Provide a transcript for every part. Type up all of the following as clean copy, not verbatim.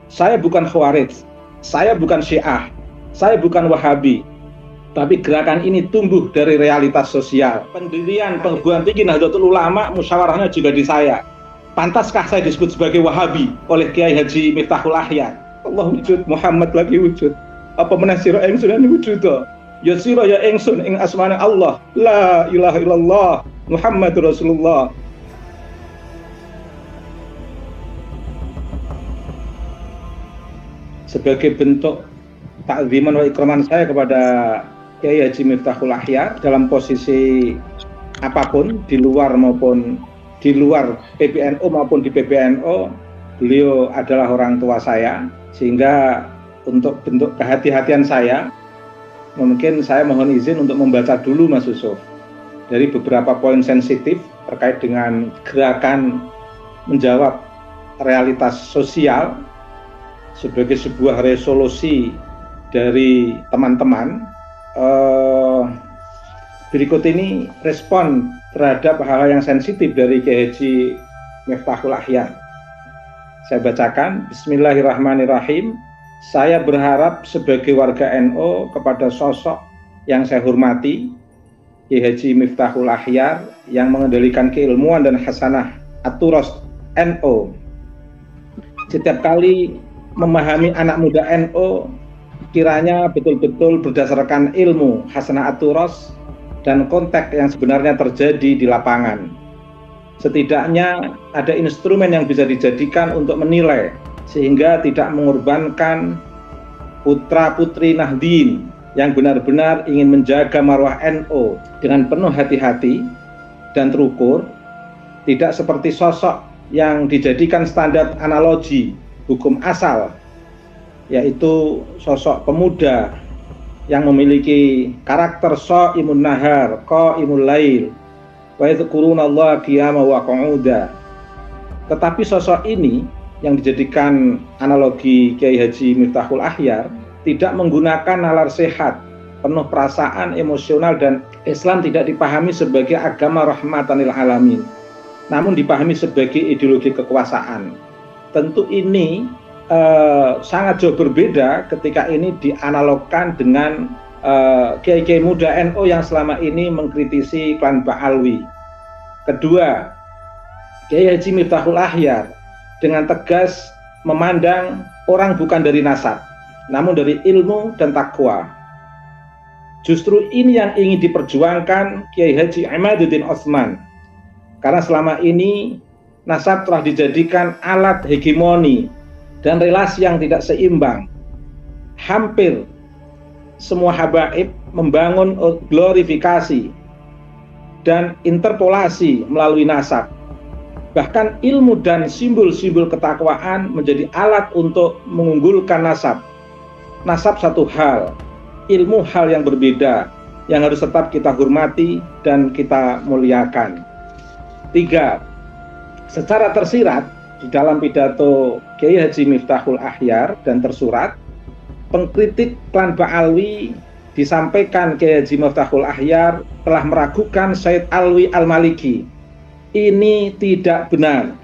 Saya bukan Khawarij, saya bukan Syiah, saya bukan Wahabi. Tapi gerakan ini tumbuh dari realitas sosial. Pendirian perguruan tinggi Nahdlatul Ulama, musyawarahnya juga di saya. Pantaskah saya disebut sebagai Wahabi oleh Kiai Haji Miftahul Ahyar? Allah wujud, Muhammad lagi wujud. Apa menasiro engsun ini wujud to? Ya sira ya engsun ing asmane Allah. La ilaha illallah Muhammadur Rasulullah. Sebagai bentuk takziman wa ikraman saya kepada Kiai Haji Miftahul Ahyar dalam posisi apapun, di luar maupun di luar PBNU maupun di PBNU, beliau adalah orang tua saya, sehingga untuk bentuk kehati-hatian saya, mungkin saya mohon izin untuk membaca dulu Mas Yusuf dari beberapa poin sensitif terkait dengan gerakan menjawab realitas sosial sebagai sebuah resolusi dari teman-teman. Berikut ini respon terhadap hal-hal yang sensitif dari Kiai Haji Miftahul Ahyar. Saya bacakan. Bismillahirrahmanirrahim. Saya berharap sebagai warga NU kepada sosok yang saya hormati, Kiai Haji Miftahul Ahyar, yang mengendalikan keilmuan dan hasanah At-Turas NU. Setiap kali memahami anak muda NU, kiranya betul-betul berdasarkan ilmu hasanah At-Turas dan konteks yang sebenarnya terjadi di lapangan. Setidaknya ada instrumen yang bisa dijadikan untuk menilai, sehingga tidak mengorbankan putra-putri Nahdien yang benar-benar ingin menjaga marwah NU dengan penuh hati-hati dan terukur, tidak seperti sosok yang dijadikan standar analogi hukum asal, yaitu sosok pemuda yang memiliki karakter shaimun nahar, qaimul lail, wa yadhkurunallaha qiyaman wa qu'uda. Tetapi sosok ini yang dijadikan analogi Kiai Haji Miftahul Ahyar tidak menggunakan nalar sehat, penuh perasaan, emosional, dan Islam tidak dipahami sebagai agama rahmatan lil alamin, namun dipahami sebagai ideologi kekuasaan. Tentu ini sangat jauh berbeda ketika ini dianalogkan dengan kiai-kiai muda NU yang selama ini mengkritisi klan Ba'alwi. Kedua, Kiai Haji Miftahul Ahyar dengan tegas memandang orang bukan dari nasab, namun dari ilmu dan takwa. Justru ini yang ingin diperjuangkan Kiai Haji Imaduddin Utsman, karena selama ini nasab telah dijadikan alat hegemoni dan relasi yang tidak seimbang. Hampir semua habaib membangun glorifikasi dan interpolasi melalui nasab. Bahkan ilmu dan simbol-simbol ketakwaan menjadi alat untuk mengunggulkan nasab. Nasab satu hal, ilmu hal yang berbeda, yang harus tetap kita hormati dan kita muliakan. Tiga, secara tersirat di dalam pidato Kiai Haji Miftahul Ahyar dan tersurat, pengkritik klan Ba'alwi disampaikan Kiai Haji Miftahul Ahyar telah meragukan Said Alwi Al-Maliki. Ini tidak benar.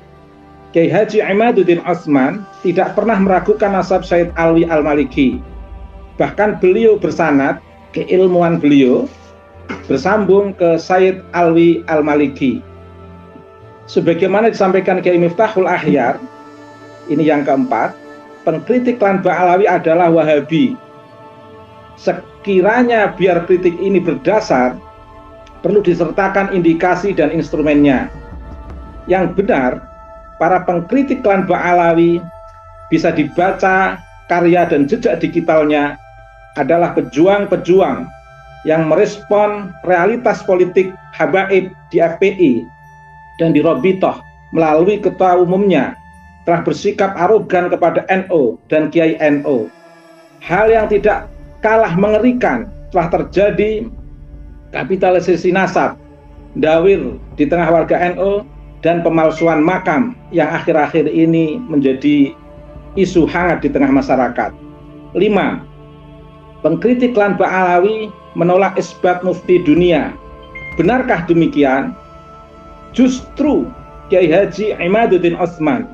Kiai Haji Imaduddin Utsman tidak pernah meragukan nasab Said Alwi Al-Maliki. Bahkan beliau bersanad, keilmuan beliau bersambung ke Said Alwi Al-Maliki. Sebagaimana disampaikan Kiai Miftahul Ahyar, ini yang keempat, pengkritik klan Ba'alawi adalah Wahabi. Sekiranya biar kritik ini berdasar, perlu disertakan indikasi dan instrumennya. Yang benar, para pengkritik klan Ba'alawi bisa dibaca karya dan jejak digitalnya adalah pejuang-pejuang yang merespon realitas politik habaib di FPI dan di Robitoh melalui ketua umumnya telah bersikap arogan kepada NU dan Kiai NU. Hal yang tidak kalah mengerikan telah terjadi kapitalisasi nasab, dawil di tengah warga NU, dan pemalsuan makam yang akhir-akhir ini menjadi isu hangat di tengah masyarakat. 5. Pengkritik klan Ba'alawi menolak isbat mufti dunia. Benarkah demikian? Justru Kiai Haji Imaduddin Utsman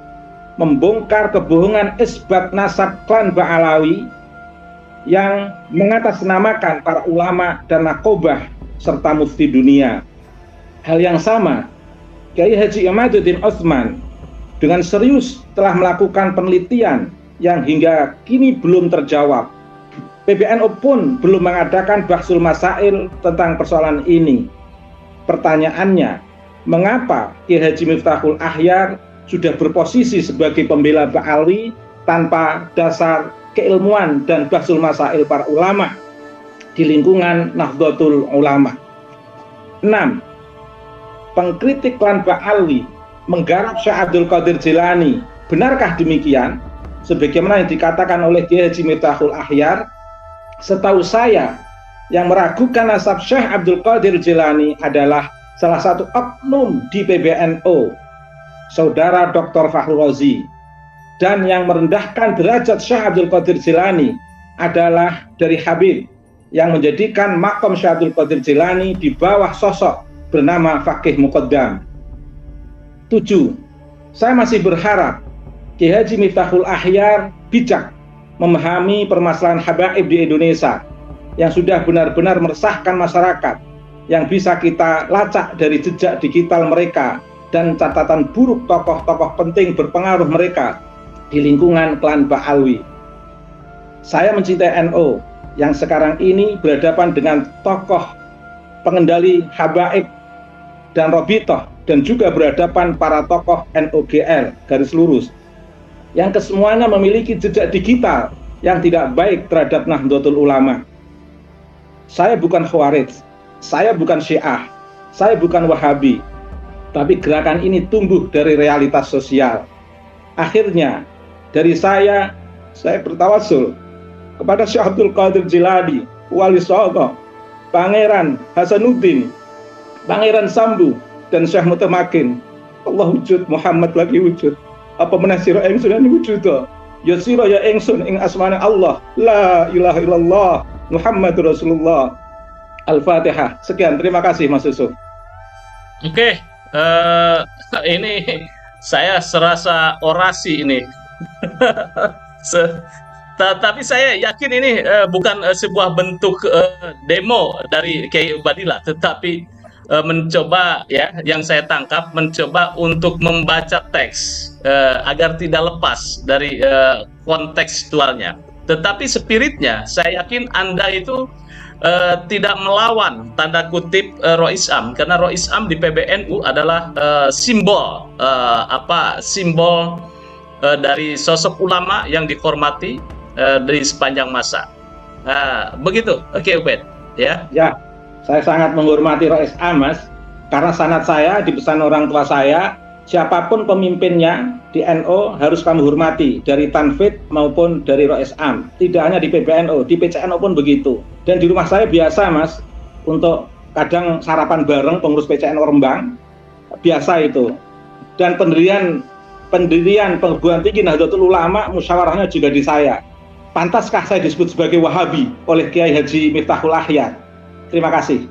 membongkar kebohongan isbat nasab klan Ba'alawi yang mengatasnamakan para ulama dan nakobah serta mufti dunia. Hal yang sama, Kiai Haji Imaduddin Utsman dengan serius telah melakukan penelitian yang hingga kini belum terjawab. PBNU pun belum mengadakan bahsul masail tentang persoalan ini. Pertanyaannya, mengapa Kiai Haji Miftahul Akhyar sudah berposisi sebagai pembela Ba'alawi tanpa dasar keilmuan dan bahsul masail para ulama di lingkungan Nahdlatul Ulama? 6. Pengkritik klan Ba'alawi menggarap Syekh Abdul Qadir Jilani. Benarkah demikian? Sebagaimana yang dikatakan oleh Kiai Haji Miftahul Akhyar, setahu saya yang meragukan nasab Syekh Abdul Qadir Jilani adalah salah satu oknum di PBNU, Saudara Dr. Fahru Razi. Dan yang merendahkan derajat Syekh Abdul Qadir Jilani adalah dari Habib yang menjadikan makom Syekh Abdul Qadir Jilani di bawah sosok bernama Faqih Muqaddam. 7. Saya masih berharap Kiai Haji Miftahul Akhyar bijak memahami permasalahan habaib di Indonesia yang sudah benar-benar meresahkan masyarakat, yang bisa kita lacak dari jejak digital mereka dan catatan buruk tokoh-tokoh penting berpengaruh mereka di lingkungan klan Ba'alawi. Saya mencintai NU yang sekarang ini berhadapan dengan tokoh pengendali habaib dan Robitoh, dan juga berhadapan para tokoh NUGL garis lurus yang kesemuanya memiliki jejak digital yang tidak baik terhadap Nahdlatul Ulama. Saya bukan Khawarij, saya bukan Syiah, saya bukan Wahabi, tapi gerakan ini tumbuh dari realitas sosial. Akhirnya dari saya bertawasul kepada Syekh Abdul Qadir Jilani, Wali Songo, Pangeran Hasanuddin, Pangeran Sambu, dan Syekh Mutamakin. Allah wujud, Muhammad lagi wujud. Apa menasira engsun yang wujud? Ya sira ya engsun ing asmane Allah, la ilaha illallah, Muhammadur Rasulullah. Al-Fatihah. Sekian, terima kasih Mas Yusuf. Oke, ini saya serasa orasi ini. Tapi saya yakin ini bukan sebuah bentuk demo dari Kiai Ubadillah, tetapi mencoba, ya, yang saya tangkap, mencoba untuk membaca teks agar tidak lepas dari kontekstualnya. Tetapi spiritnya, saya yakin Anda itu tidak melawan tanda kutip Roisam, karena Roisam di PBNU adalah simbol simbol dari sosok ulama yang dihormati dari sepanjang masa. Begitu, oke, Ubed, ya. Ya, saya sangat menghormati Roisam, Mas, karena sanad saya dipesan orang tua saya, siapapun pemimpinnya di NU harus kamu hormati, dari Tanfid maupun dari Roisam. Tidak hanya di PBNU, di PCNU pun begitu. Dan di rumah saya biasa, Mas, untuk kadang sarapan bareng pengurus PCNU Rembang, biasa itu. Dan pendirian perguruan tinggi Nahdlatul Ulama, musyawarahnya juga di saya. Pantaskah saya disebut sebagai Wahabi oleh Kiai Haji Miftahul Akhyar? Terima kasih.